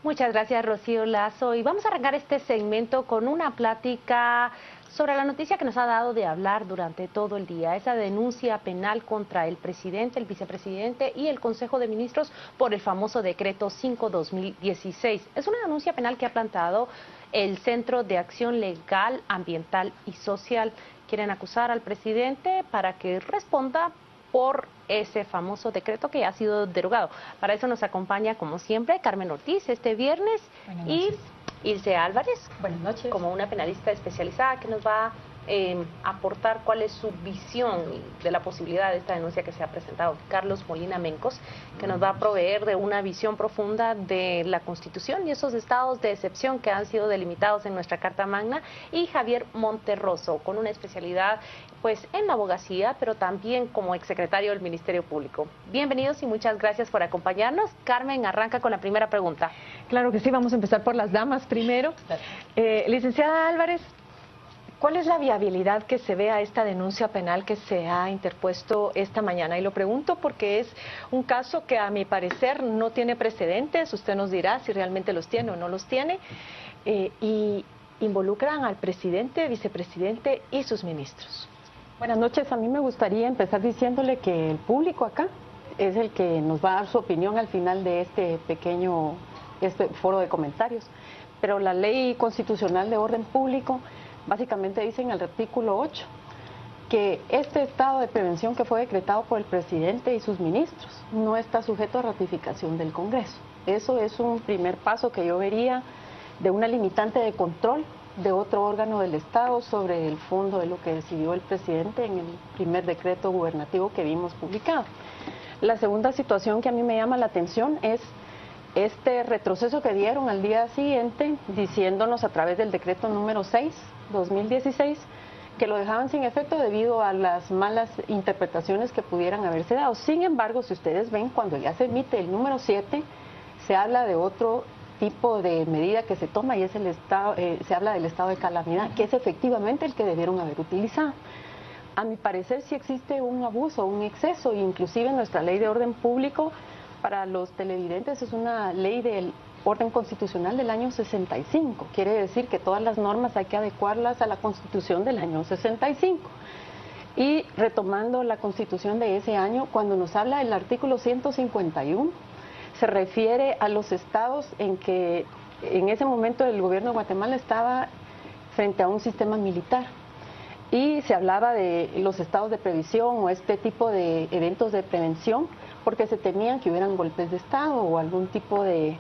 Muchas gracias, Rocío Lazo. Y vamos a arrancar este segmento con una plática sobre la noticia que nos ha dado de hablar durante todo el día, esa denuncia penal contra el presidente, el vicepresidente y el Consejo de Ministros por el famoso decreto 5/2016. Es una denuncia penal que ha plantado el Centro de Acción Legal, Ambiental y Social. Quieren acusar al presidente para que responda por ese famoso decreto que ya ha sido derogado. Para eso nos acompaña, como siempre, Carmen Ortiz este viernes y Ilse Álvarez, buenas noches, como una penalista especializada que nos va a aportar cuál es su visión de la posibilidad de esta denuncia que se ha presentado. Carlos Molina Mencos, que nos va a proveer de una visión profunda de la Constitución y esos estados de excepción que han sido delimitados en nuestra Carta Magna, y Javier Monterroso, con una especialidad pues en la abogacía, pero también como exsecretario del Ministerio Público. Bienvenidos y muchas gracias por acompañarnos. Carmen, arranca con la primera pregunta. Claro que sí, vamos a empezar por las damas primero. Licenciada Álvarez, ¿cuál es la viabilidad que se ve a esta denuncia penal que se ha interpuesto esta mañana? Y lo pregunto porque es un caso que a mi parecer no tiene precedentes, usted nos dirá si realmente los tiene o no los tiene, y involucran al presidente, vicepresidente y sus ministros. Buenas noches, a mí me gustaría empezar diciéndole que el público acá es el que nos va a dar su opinión al final de este foro de comentarios, pero la Ley Constitucional de Orden Público básicamente dice en el artículo 8 que este estado de prevención que fue decretado por el presidente y sus ministros no está sujeto a ratificación del Congreso. Eso es un primer paso que yo vería de una limitante de control de otro órgano del Estado sobre el fondo de lo que decidió el presidente en el primer decreto gubernativo que vimos publicado. La segunda situación que a mí me llama la atención es este retroceso que dieron al día siguiente, diciéndonos a través del decreto número 6/2016 que lo dejaban sin efecto debido a las malas interpretaciones que pudieran haberse dado. Sin embargo, si ustedes ven, cuando ya se emite el número 7, se habla de otro tipo de medida que se toma y es se habla del estado de calamidad, que es efectivamente el que debieron haber utilizado. A mi parecer sí existe un abuso, un exceso, inclusive nuestra ley de orden público para los televidentes es una ley del orden constitucional del año 65, quiere decir que todas las normas hay que adecuarlas a la Constitución del año 65. Y retomando la Constitución de ese año, cuando nos habla del artículo 151, se refiere a los estados en que en ese momento el gobierno de Guatemala estaba frente a un sistema militar y se hablaba de los estados de previsión o este tipo de eventos de prevención porque se temían que hubieran golpes de estado o algún tipo de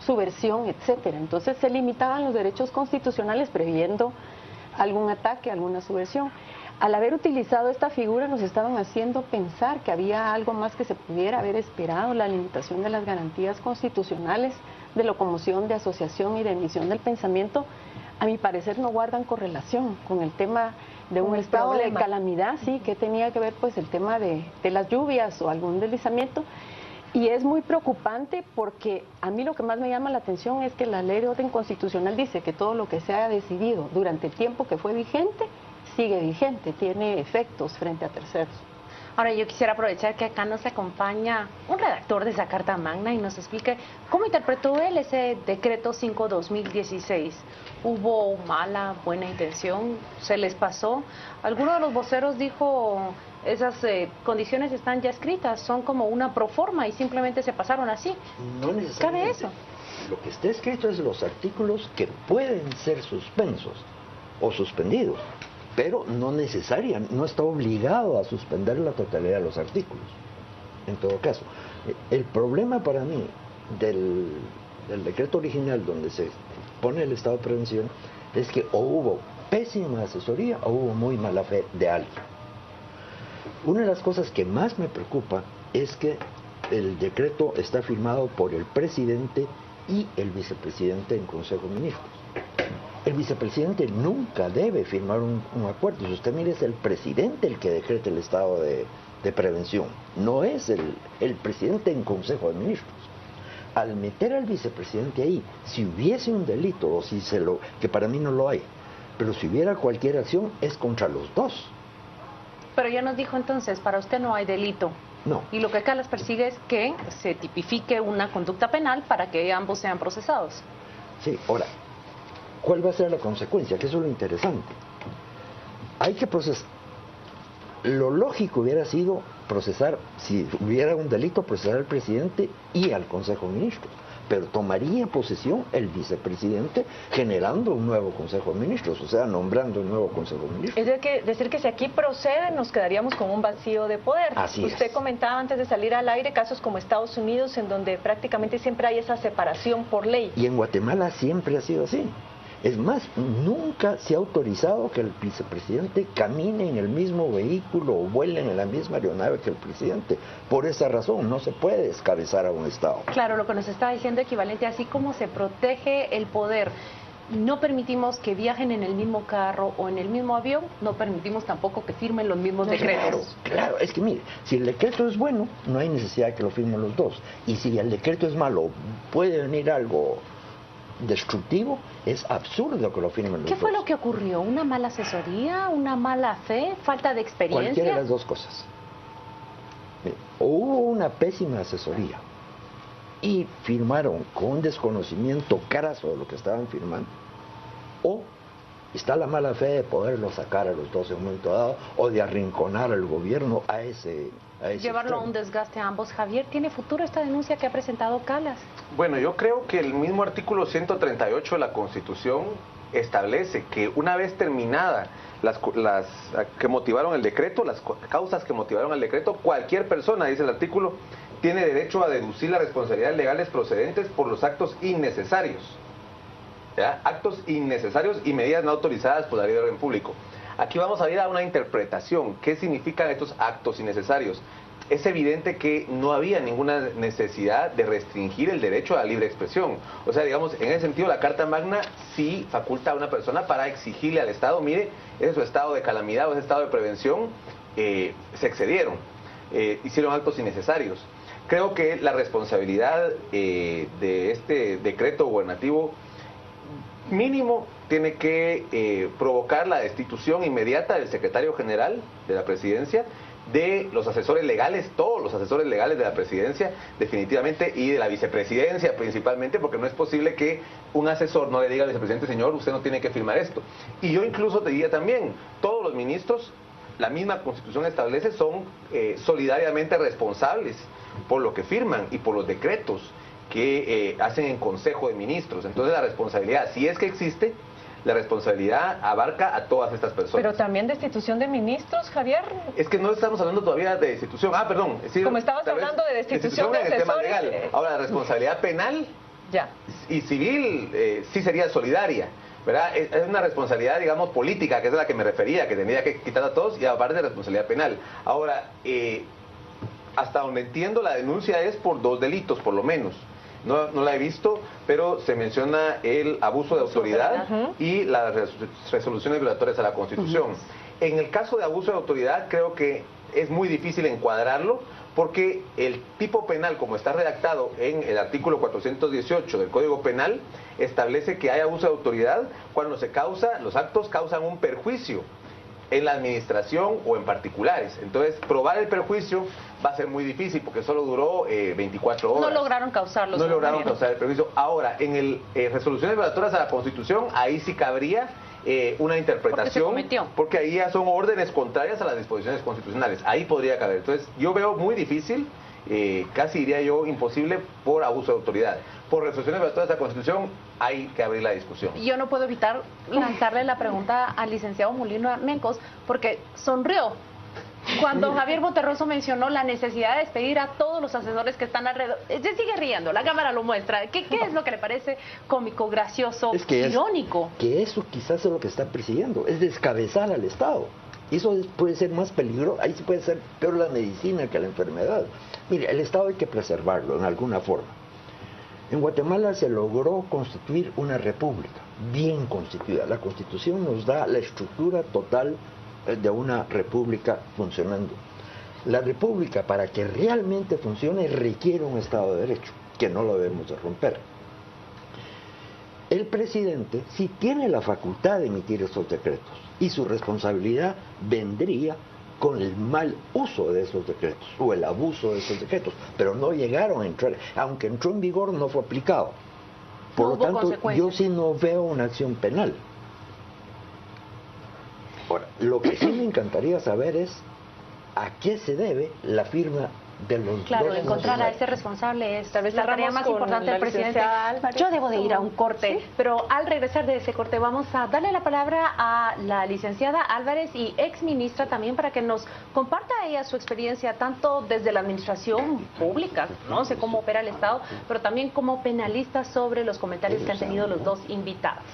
subversión, etcétera. Entonces se limitaban los derechos constitucionales previendo algún ataque, alguna subversión. Al haber utilizado esta figura nos estaban haciendo pensar que había algo más que se pudiera haber esperado, la limitación de las garantías constitucionales de locomoción, de asociación y de emisión del pensamiento, a mi parecer no guardan correlación con el tema de un estado de calamidad, sí, que tenía que ver pues el tema de las lluvias o algún deslizamiento. Y es muy preocupante porque a mí lo que más me llama la atención es que la ley de orden constitucional dice que todo lo que se haya decidido durante el tiempo que fue vigente, sigue vigente, tiene efectos frente a terceros. Ahora yo quisiera aprovechar que acá nos acompaña un redactor de esa Carta Magna y nos explique cómo interpretó él ese decreto 5/2016. ¿Hubo mala, buena intención? ¿Se les pasó? Alguno de los voceros dijo esas condiciones están ya escritas, son como una proforma y simplemente se pasaron así. No necesariamente. ¿Cabe eso? Lo que está escrito es los artículos que pueden ser suspensos o suspendidos, pero no no está obligado a suspender la totalidad de los artículos. En todo caso, el problema para mí del decreto original donde se pone el estado de prevención es que o hubo pésima asesoría o hubo muy mala fe de alguien. Una de las cosas que más me preocupa es que el decreto está firmado por el presidente y el vicepresidente en Consejo de Ministros. El vicepresidente nunca debe firmar un acuerdo. Si usted mira, es el presidente el que decreta el estado de prevención, no es el presidente en Consejo de Ministros. Al meter al vicepresidente ahí, si hubiese un delito, o si que para mí no lo hay, pero si hubiera cualquier acción, es contra los dos. Pero ya nos dijo entonces, para usted no hay delito. No. Y lo que Calas persigue es que se tipifique una conducta penal para que ambos sean procesados. Sí, ahora, ¿cuál va a ser la consecuencia? Que eso es lo interesante. Hay que procesar. Lo lógico hubiera sido procesar, si hubiera un delito, procesar al presidente y al Consejo de Ministros. Pero tomaría posesión el vicepresidente generando un nuevo Consejo de Ministros, o sea, nombrando un nuevo Consejo de Ministros. Es decir, que si aquí procede, nos quedaríamos con un vacío de poder. Así Usted es. comentaba antes de salir al aire casos como Estados Unidos, en donde prácticamente siempre hay esa separación por ley. Y en Guatemala siempre ha sido así. Es más, nunca se ha autorizado que el vicepresidente camine en el mismo vehículo o vuele en la misma aeronave que el presidente. Por esa razón, no se puede descabezar a un Estado. Claro, lo que nos está diciendo equivalente, así como se protege el poder, no permitimos que viajen en el mismo carro o en el mismo avión, no permitimos tampoco que firmen los mismos decretos. Claro, es que mire, si el decreto es bueno, no hay necesidad de que lo firmen los dos. Y si el decreto es malo, puede venir algo destructivo, es absurdo que lo firmen los dos. ¿Qué fue lo que ocurrió? ¿Una mala asesoría? ¿Una mala fe? ¿Falta de experiencia? Cualquiera de las dos cosas. Mire, o hubo una pésima asesoría y firmaron con desconocimiento craso de lo que estaban firmando, o está la mala fe de poderlo sacar a los dos en un momento dado, o de arrinconar al gobierno a ese Llevarlo a un desgaste a ambos. Javier, ¿tiene futuro esta denuncia que ha presentado Calas? Bueno, yo creo que el mismo artículo 138 de la Constitución establece que una vez terminada las que motivaron el decreto, las causas que motivaron el decreto, cualquier persona, dice el artículo, tiene derecho a deducir las responsabilidades legales procedentes por los actos innecesarios. ¿Ya? Actos innecesarios y medidas no autorizadas por la ley de orden público. Aquí vamos a ir a una interpretación. ¿Qué significan estos actos innecesarios? Es evidente que no había ninguna necesidad de restringir el derecho a la libre expresión. O sea, digamos, en ese sentido la Carta Magna sí faculta a una persona para exigirle al Estado, mire, ese es su estado de calamidad o ese estado de prevención, se excedieron, hicieron actos innecesarios. Creo que la responsabilidad de este decreto gubernativo mínimo tiene que provocar la destitución inmediata del secretario general de la presidencia, de los asesores legales, todos los asesores legales de la presidencia, definitivamente, y de la vicepresidencia principalmente, porque no es posible que un asesor no le diga al vicepresidente, señor, usted no tiene que firmar esto. Y yo incluso te diría también, todos los ministros, la misma Constitución establece, son solidariamente responsables por lo que firman y por los decretos que hacen en Consejo de Ministros. Entonces la responsabilidad, si es que existe, la responsabilidad abarca a todas estas personas. Pero también destitución de ministros, Javier. Es que no estamos hablando todavía de destitución. Ah, perdón. Sí, como estabas hablando de destitución de en el tema asesores. legal. Ahora, la responsabilidad penal ya. Y civil sí sería solidaria, ¿verdad? Es una responsabilidad, digamos, política, que es a la que me refería, que tendría que quitar a todos, y aparte de responsabilidad penal. Ahora, hasta donde entiendo, la denuncia es por 2 delitos, por lo menos. No la he visto, pero se menciona el abuso de autoridad y las resoluciones violatorias a la Constitución. En el caso de abuso de autoridad, creo que es muy difícil encuadrarlo, porque el tipo penal, como está redactado en el artículo 418 del Código Penal, establece que hay abuso de autoridad cuando los actos causan un perjuicio en la administración o en particulares. Entonces, probar el perjuicio va a ser muy difícil porque solo duró 24 horas. No lograron causarlo. No lograron causar el perjuicio. Ahora, en el resoluciones violatorias a la Constitución, ahí sí cabría una interpretación, porque ahí ya son órdenes contrarias a las disposiciones constitucionales. Ahí podría caber. Entonces, yo veo muy difícil, casi diría yo imposible, por abuso de autoridad. Por resoluciones violatorias a la Constitución, hay que abrir la discusión. Yo no puedo evitar lanzarle la pregunta al licenciado Molino Armencos, porque sonrió cuando Javier Monterroso mencionó la necesidad de despedir a todos los asesores que están alrededor. Se sigue riendo, la cámara lo muestra. ¿Qué es lo que le parece cómico, gracioso, irónico? Que eso quizás es lo que está persiguiendo, es descabezar al Estado. Y eso puede ser más peligroso, ahí sí puede ser peor la medicina que la enfermedad. Mire, el Estado hay que preservarlo en alguna forma. En Guatemala se logró constituir una república bien constituida. La Constitución nos da la estructura total de una república funcionando. La república, para que realmente funcione, requiere un Estado de Derecho, que no lo debemos de romper. El presidente sí tiene la facultad de emitir estos decretos, y su responsabilidad vendría con el mal uso de esos decretos o el abuso de esos decretos, pero no llegaron a entrar, aunque entró en vigor no fue aplicado. Por lo tanto, yo sí no veo una acción penal. Ahora, lo que sí me encantaría saber es a qué se debe la firma de los Claro, dos encontrar a ese responsable es Tal vez la tarea más importante del presidente. Yo debo de ir a un corte, ¿sí? pero al regresar de ese corte vamos a darle la palabra a la licenciada Álvarez y ex ministra también para que nos comparta ella su experiencia tanto desde la administración pública, no sé cómo opera el Estado, pero también como penalista sobre los comentarios que han tenido los dos invitados.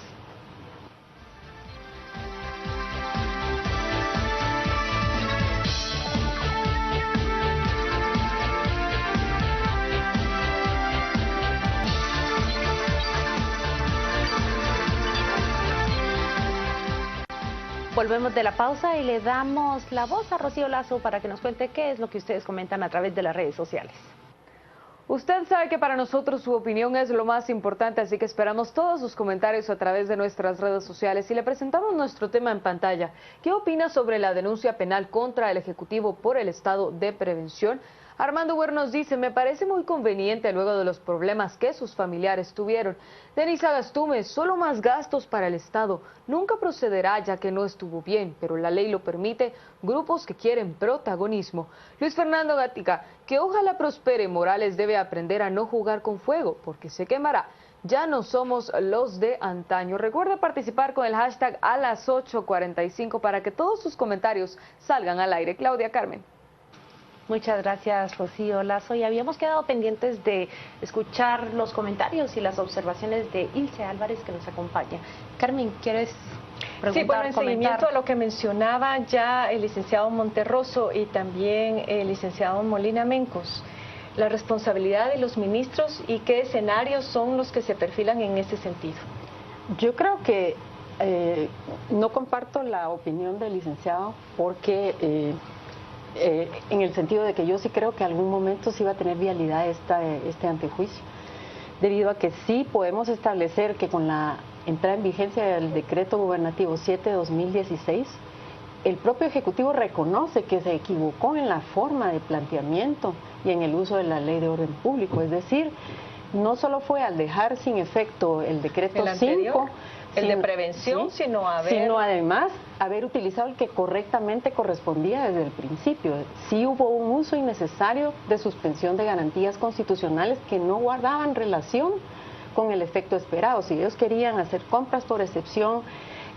Volvemos de la pausa y le damos la voz a Rocío Lazo para que nos cuente qué es lo que ustedes comentan a través de las redes sociales. Usted sabe que para nosotros su opinión es lo más importante, así que esperamos todos sus comentarios a través de nuestras redes sociales y le presentamos nuestro tema en pantalla. ¿Qué opina sobre la denuncia penal contra el Ejecutivo por el estado de prevención? Armando Huer nos dice, me parece muy conveniente luego de los problemas que sus familiares tuvieron. Denisa Gastume, solo más gastos para el Estado. Nunca procederá ya que no estuvo bien, pero la ley lo permite. Grupos que quieren protagonismo. Luis Fernando Gatica, que ojalá prospere. Morales debe aprender a no jugar con fuego, porque se quemará. Ya no somos los de antaño. Recuerde participar con el hashtag a las 8:45 para que todos sus comentarios salgan al aire. Claudia Carmen. Muchas gracias, Rocío Lazo. Y habíamos quedado pendientes de escuchar los comentarios y las observaciones de Ilse Álvarez, que nos acompaña. Carmen, ¿quieres preguntar, sí, bueno, en seguimiento a lo que mencionaba ya el licenciado Monterroso y también el licenciado Molina Mencos, la responsabilidad de los ministros y qué escenarios son los que se perfilan en ese sentido. Yo creo que no comparto la opinión del licenciado porque... en el sentido de que yo sí creo que en algún momento sí va a tener vialidad este antejuicio, debido a que sí podemos establecer que con la entrada en vigencia del decreto gubernativo 7/2016, el propio Ejecutivo reconoce que se equivocó en la forma de planteamiento y en el uso de la ley de orden público, es decir, no solo fue al dejar sin efecto el decreto 5, el de prevención, sino además haber utilizado el que correctamente correspondía desde el principio. Sí hubo un uso innecesario de suspensión de garantías constitucionales que no guardaban relación con el efecto esperado. Si ellos querían hacer compras por excepción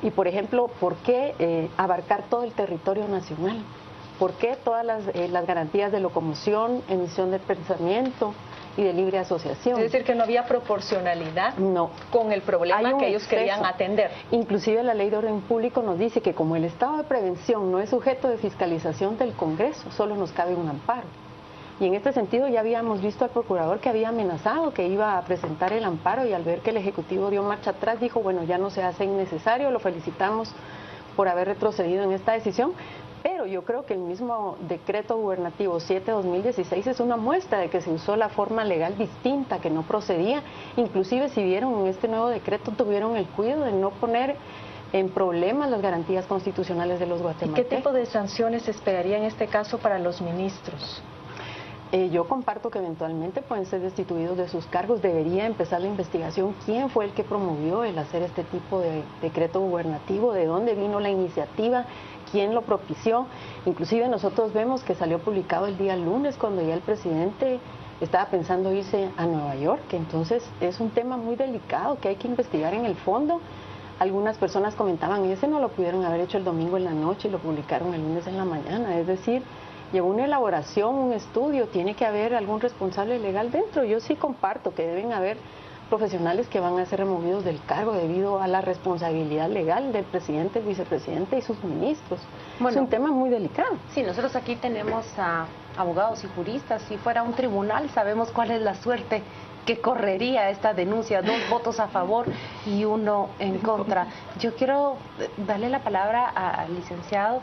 y, por ejemplo, ¿por qué abarcar todo el territorio nacional? ¿Por qué todas las garantías de locomoción, emisión de pensamiento y de libre asociación? Es decir, que no había proporcionalidad con el problema que ellos querían atender. Inclusive la ley de orden público nos dice que como el estado de prevención no es sujeto de fiscalización del Congreso, solo nos cabe un amparo. Y en este sentido ya habíamos visto al procurador que había amenazado que iba a presentar el amparo y al ver que el Ejecutivo dio marcha atrás dijo, bueno, ya no se hace innecesario, lo felicitamos por haber retrocedido en esta decisión. Pero yo creo que el mismo decreto gubernativo 7/2016 es una muestra de que se usó la forma legal distinta, que no procedía. Inclusive si vieron en este nuevo decreto tuvieron el cuidado de no poner en problemas las garantías constitucionales de los guatemaltecos. ¿Y qué tipo de sanciones se esperaría en este caso para los ministros? Yo comparto que eventualmente pueden ser destituidos de sus cargos. Debería empezar la investigación. ¿Quién fue el que promovió el hacer este tipo de decreto gubernativo? ¿De dónde vino la iniciativa? ¿Quién lo propició? Inclusive nosotros vemos que salió publicado el día lunes cuando ya el presidente estaba pensando irse a Nueva York. Entonces es un tema muy delicado que hay que investigar en el fondo. Algunas personas comentaban, ese no lo pudieron haber hecho el domingo en la noche y lo publicaron el lunes en la mañana. Es decir, llevó una elaboración, un estudio, tiene que haber algún responsable legal dentro. Yo sí comparto que deben haber profesionales que van a ser removidos del cargo debido a la responsabilidad legal del presidente, el vicepresidente y sus ministros. Bueno, es un tema muy delicado. Sí, nosotros aquí tenemos a abogados y juristas. Si fuera un tribunal, sabemos cuál es la suerte que correría esta denuncia, 2 votos a favor y 1 en contra. Yo quiero darle la palabra al licenciado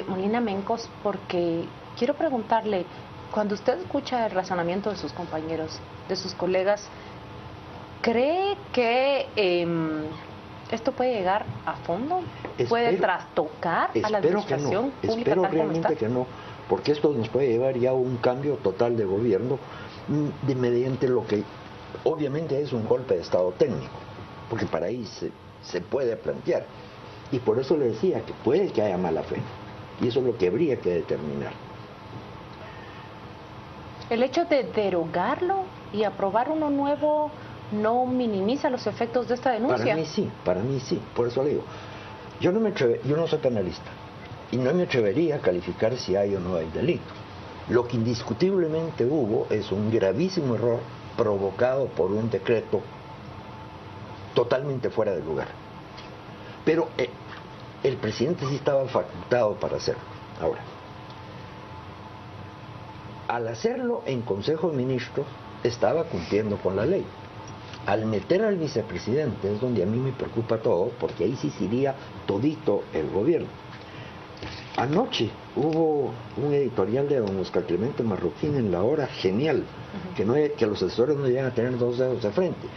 Molina Mencos porque quiero preguntarle, cuando usted escucha el razonamiento de sus compañeros, de sus colegas, ¿cree que ¿Esto puede llegar a fondo? ¿Puede trastocar a la administración pública espero tal como realmente está? que no, porque esto nos puede llevar ya a un cambio total de gobierno mediante lo que obviamente es un golpe de Estado técnico, porque para ahí se puede plantear. Y por eso le decía que puede que haya mala fe, y eso es lo que habría que determinar. ¿El hecho de derogarlo y aprobar uno nuevo no minimiza los efectos de esta denuncia? Para mí sí, por eso le digo. Yo no soy penalista y no me atrevería a calificar si hay o no hay delito. Lo que indiscutiblemente hubo es un gravísimo error provocado por un decreto totalmente fuera de lugar. Pero el presidente sí estaba facultado para hacerlo. Ahora, al hacerlo en Consejo de Ministros, estaba cumpliendo con la ley. Al meter al vicepresidente es donde a mí me preocupa todo, porque ahí sí iría todito el gobierno. Anoche hubo un editorial de don Oscar Clemente Marroquín en La Hora, genial, que los asesores no llegan a tener 2 dedos de frente.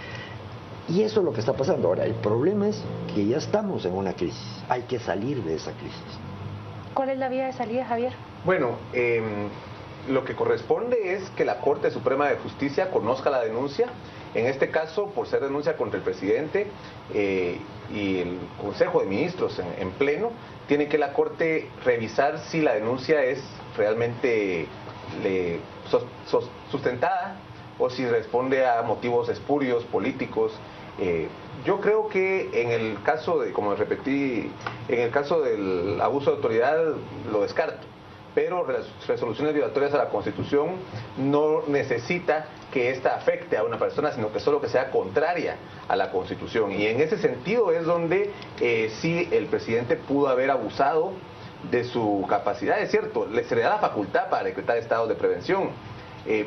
Y eso es lo que está pasando. Ahora, el problema es que ya estamos en una crisis, hay que salir de esa crisis. ¿Cuál es la vía de salida, Javier? Bueno, lo que corresponde es que la Corte Suprema de Justicia conozca la denuncia. En este caso, por ser denuncia contra el presidente y el Consejo de Ministros en pleno, tiene que la Corte revisar si la denuncia es realmente sustentada o si responde a motivos espurios, políticos. Yo creo que en el caso de, como repetí, en el caso del abuso de autoridad lo descarto, pero las resoluciones violatorias a la Constitución no necesita que ésta afecte a una persona, sino que solo que sea contraria a la Constitución. Y en ese sentido es donde sí el presidente pudo haber abusado de su capacidad. Es cierto, se le da la facultad para decretar estados de prevención,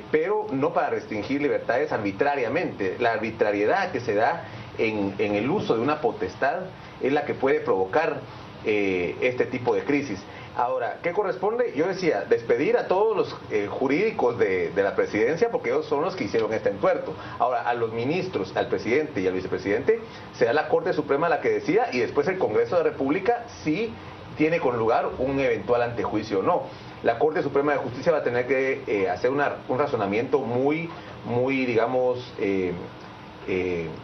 pero no para restringir libertades arbitrariamente. La arbitrariedad que se da en el uso de una potestad es la que puede provocar este tipo de crisis. Ahora, ¿qué corresponde? Yo decía, despedir a todos los jurídicos de la presidencia, porque ellos son los que hicieron este entuerto. Ahora, a los ministros, al presidente y al vicepresidente, será la Corte Suprema la que decida, y después el Congreso de la República si tiene con lugar un eventual antejuicio o no. La Corte Suprema de Justicia va a tener que hacer un razonamiento muy digamos,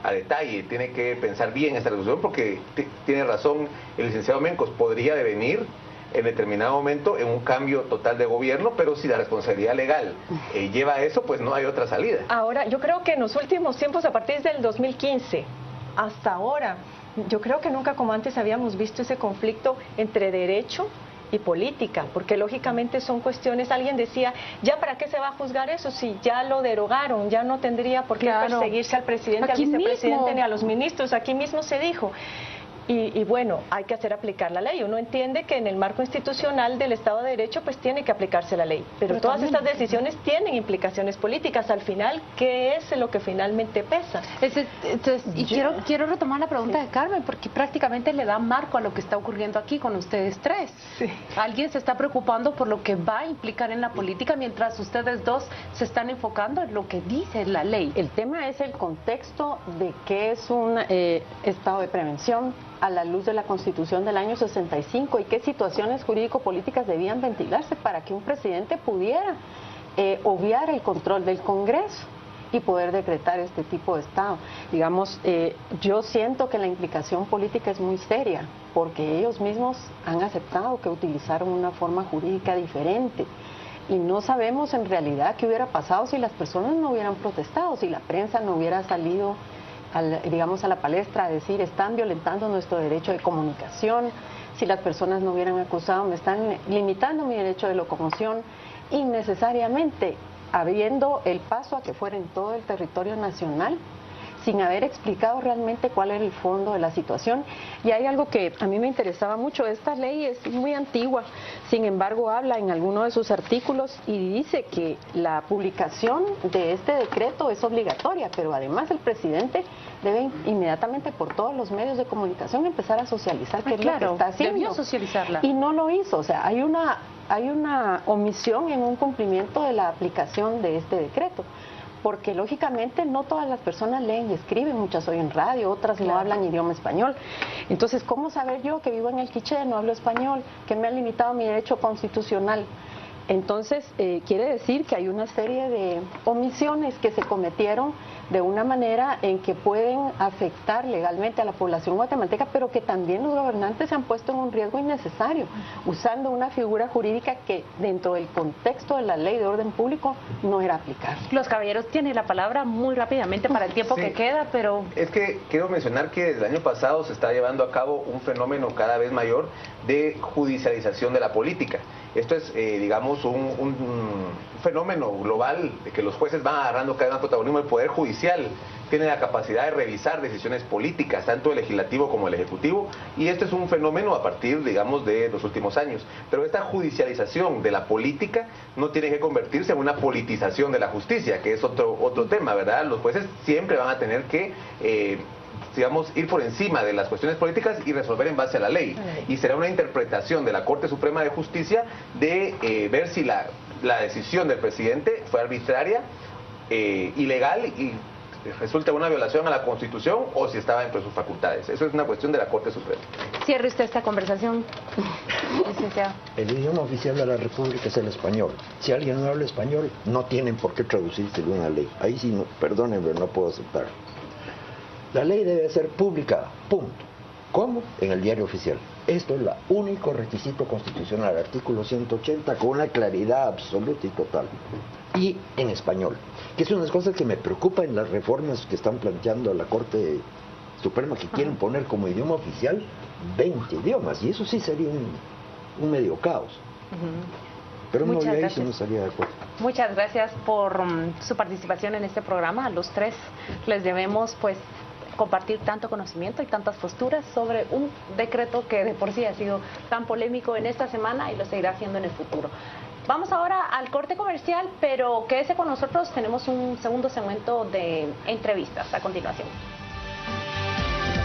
a detalle. Tiene que pensar bien esta resolución, porque tiene razón el licenciado Mencos, podría devenir en determinado momento en un cambio total de gobierno, pero si la responsabilidad legal lleva a eso, pues no hay otra salida. Ahora, yo creo que en los últimos tiempos, a partir del 2015 hasta ahora, yo creo que nunca como antes habíamos visto ese conflicto entre derecho y política, porque lógicamente son cuestiones. Alguien decía, ¿ya para qué se va a juzgar eso? Si ya lo derogaron, ya no tendría por qué perseguirse al presidente, aquí al vicepresidente mismo, ni a los ministros. Aquí mismo se dijo. Y bueno, hay que hacer aplicar la ley. Uno entiende que en el marco institucional del Estado de Derecho pues tiene que aplicarse la ley. Pero todas estas decisiones tienen implicaciones políticas. Al final, ¿qué es lo que finalmente pesa? Y quiero retomar la pregunta de Carmen, porque prácticamente le da marco a lo que está ocurriendo aquí con ustedes tres. Sí. Alguien se está preocupando por lo que va a implicar en la política, mientras ustedes dos se están enfocando en lo que dice la ley. El tema es el contexto de qué es un estado de prevención a la luz de la Constitución del año 65 y qué situaciones jurídico-políticas debían ventilarse para que un presidente pudiera obviar el control del Congreso y poder decretar este tipo de estado. Digamos, yo siento que la implicación política es muy seria, porque ellos mismos han aceptado que utilizaron una forma jurídica diferente. Y no sabemos en realidad qué hubiera pasado si las personas no hubieran protestado, si la prensa no hubiera salido digamos a la palestra a decir están violentando nuestro derecho de comunicación, si las personas no hubieran acusado me están limitando mi derecho de locomoción innecesariamente, habiendo el paso a que fuera en todo el territorio nacional sin haber explicado realmente cuál era el fondo de la situación. Y hay algo que a mí me interesaba mucho. Esta ley es muy antigua, sin embargo habla en alguno de sus artículos y dice que la publicación de este decreto es obligatoria, pero además el presidente debe inmediatamente por todos los medios de comunicación empezar a socializar qué es lo que está haciendo. Debió socializarla. Y no lo hizo, o sea, hay una omisión en un cumplimiento de la aplicación de este decreto. porque lógicamente no todas las personas leen y escriben, muchas oyen radio, otras no hablan idioma español. Entonces, ¿cómo saber yo que vivo en el Quiché, no hablo español, que me ha limitado mi derecho constitucional? Entonces, quiere decir que hay una serie de omisiones que se cometieron de una manera en que pueden afectar legalmente a la población guatemalteca, pero que también los gobernantes se han puesto en un riesgo innecesario, usando una figura jurídica que dentro del contexto de la ley de orden público no era aplicable. Los caballeros tienen la palabra muy rápidamente para el tiempo que queda, pero... Es que quiero mencionar que desde el año pasado se está llevando a cabo un fenómeno cada vez mayor de judicialización de la política. Esto es, digamos, un fenómeno global de que los jueces van agarrando cada vez más protagonismo. El Poder Judicial tiene la capacidad de revisar decisiones políticas, tanto el legislativo como el ejecutivo, y este es un fenómeno a partir, digamos, de los últimos años. Pero esta judicialización de la política no tiene que convertirse en una politización de la justicia, que es otro tema, ¿verdad? Los jueces siempre van a tener que... digamos, ir por encima de las cuestiones políticas y resolver en base a la ley. Y será una interpretación de la Corte Suprema de Justicia de ver si la decisión del presidente fue arbitraria, ilegal y resulta una violación a la Constitución, o si estaba dentro de sus facultades. Eso es una cuestión de la Corte Suprema. Cierre usted esta conversación, licenciado. El idioma oficial de la República es el español. Si alguien no habla español, no tienen por qué traducirse de una ley. Ahí sí, no, perdónenme, no puedo aceptarlo. La ley debe ser publicada, punto. ¿Cómo? En el diario oficial. Esto es el único requisito constitucional, artículo 180, con una claridad absoluta y total. Y en español, que es una de las cosas que me preocupa en las reformas que están planteando la Corte Suprema, que quieren poner como idioma oficial 20 idiomas, y eso sí sería un medio caos. Pero no, ahí sí no estaría de acuerdo. Muchas gracias por su participación en este programa. A los tres les debemos, pues, compartir tanto conocimiento y tantas posturas sobre un decreto que de por sí ha sido tan polémico en esta semana y lo seguirá siendo en el futuro. Vamos ahora al corte comercial, pero quédese con nosotros, tenemos un segundo segmento de entrevistas a continuación.